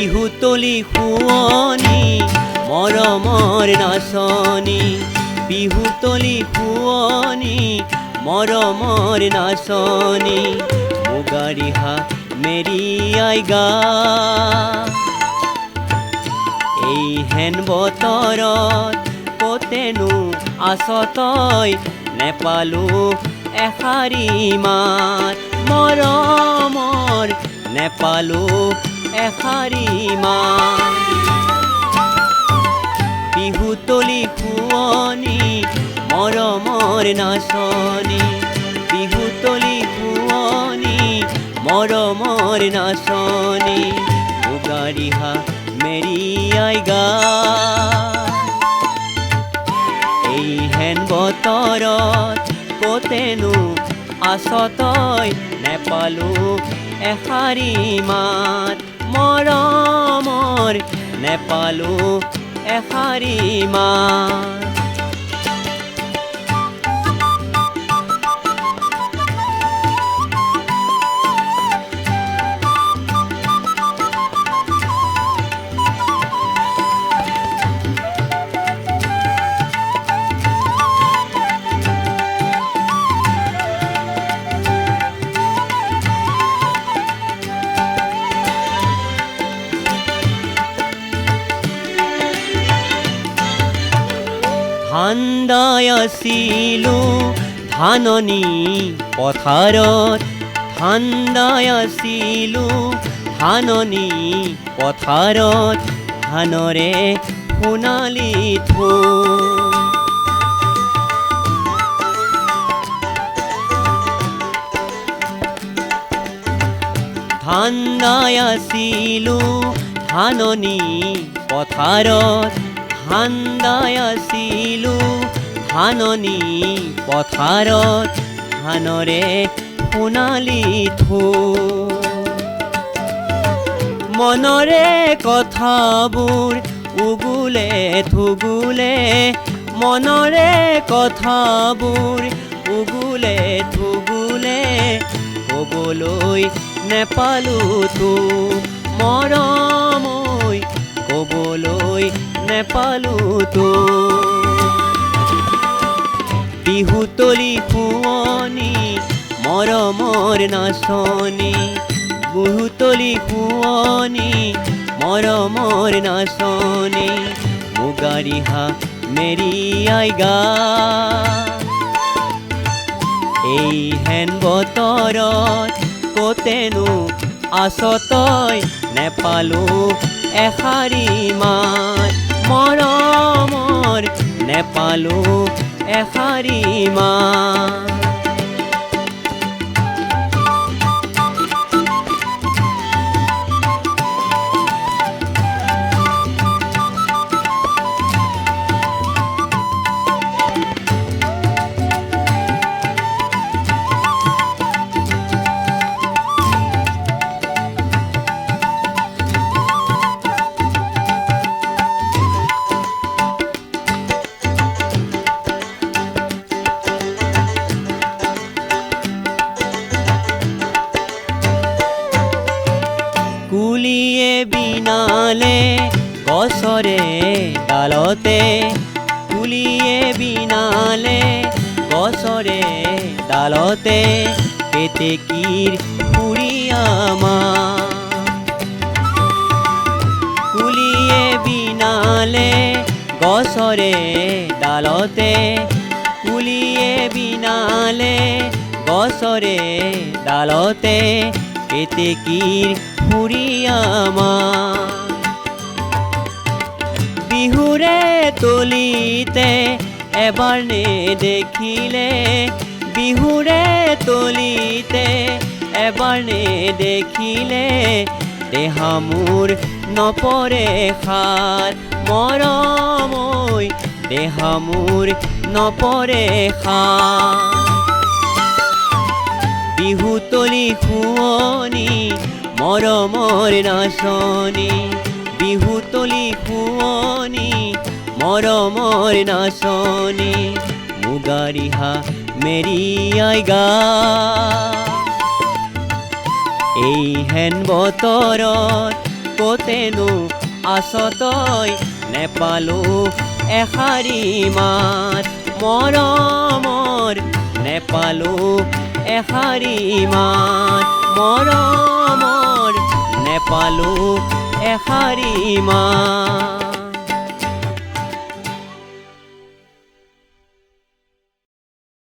বিহুতলী শুৱনি মৰমৰ নাচনী, বিহুতলী শুৱনি মৰমৰ নাচনী, মুগা ৰিহা মেৰিয়াই গা। এই হেন বতৰত কতেনো আছ তই, নেপালো এষাৰি মাত মৰমৰ, নেপালো এষাৰি মাত। বিহুতলী শুৱনি মৰমৰ নাচনী, বিহুতলী শুৱনি মৰমৰ নাচনী, মুগা ৰিহা মেৰিয়াই গা। এই হেন বতৰত কতেনো আছ তই, নেপালো এষাৰি মাত মৰমৰ, নেপালো এষাৰি মাত। ধান্দাই আছিলো ধাননি পথাৰত, ধান্দাই আছিলো ধাননি পথাৰত, ধানৰে সোণালী ঠোঁ। ধান্দাই আছিলো ধাননি পথাৰত, ধান্দাই আছিলো ধাননি পথাৰত, ধানৰে সোণালী ঠোঁ। মনৰে কথাবোৰ উগুলে থুগুলে, মনৰে কথাবোৰ উগুলে থুগুলে, ক'বলৈ নেপালো তোক মৰম ঐ, ক'বলৈ নেপালো তোক। বিহুতলী শুৱনি মৰমৰ নাচনী, বিহুতলী শুৱনি মৰমৰ নাচনী, মুগা ৰিহা মেৰিয়াই গা। এই হেন বতৰত কতেনো আছ তই, নেপালো এষাৰি মাত মৰমৰ, নেপালো এষাৰি মাত। কুলিয়ে বিনালে গছৰে ডালতে, কুলিয়ে বিনালে গছৰে ডালতে, কেতেকীৰ সুৰীয়া মাত। কুলিয়ে বিনালে গছৰে ডালতে, কুলিয়ে বিনালে গছৰে ডালতে, কেতেকীৰ সুৰীয়া মাত। বিহুৰে তলিতে এবাৰ নেদেখিলে, বিহুৰে তলিতে এবাৰ নেদেখিলে, দেহা মোৰ নপৰে সাৰ মৰম ঐ, দেহা মোৰ নপৰে সাৰ। বিহুতলী শুৱনি মৰমৰ নাচনী, বিহুতলী শুৱনি মৰমৰ নাচনী, মুগা ৰিহা মেৰিয়াই গা। এই হেন বতৰত কতেনো আছ তই নেপালো এষাৰি মাত মৰমৰ নেপালো এষাৰি মাত মৰমৰ নেপালো এষাৰি মাত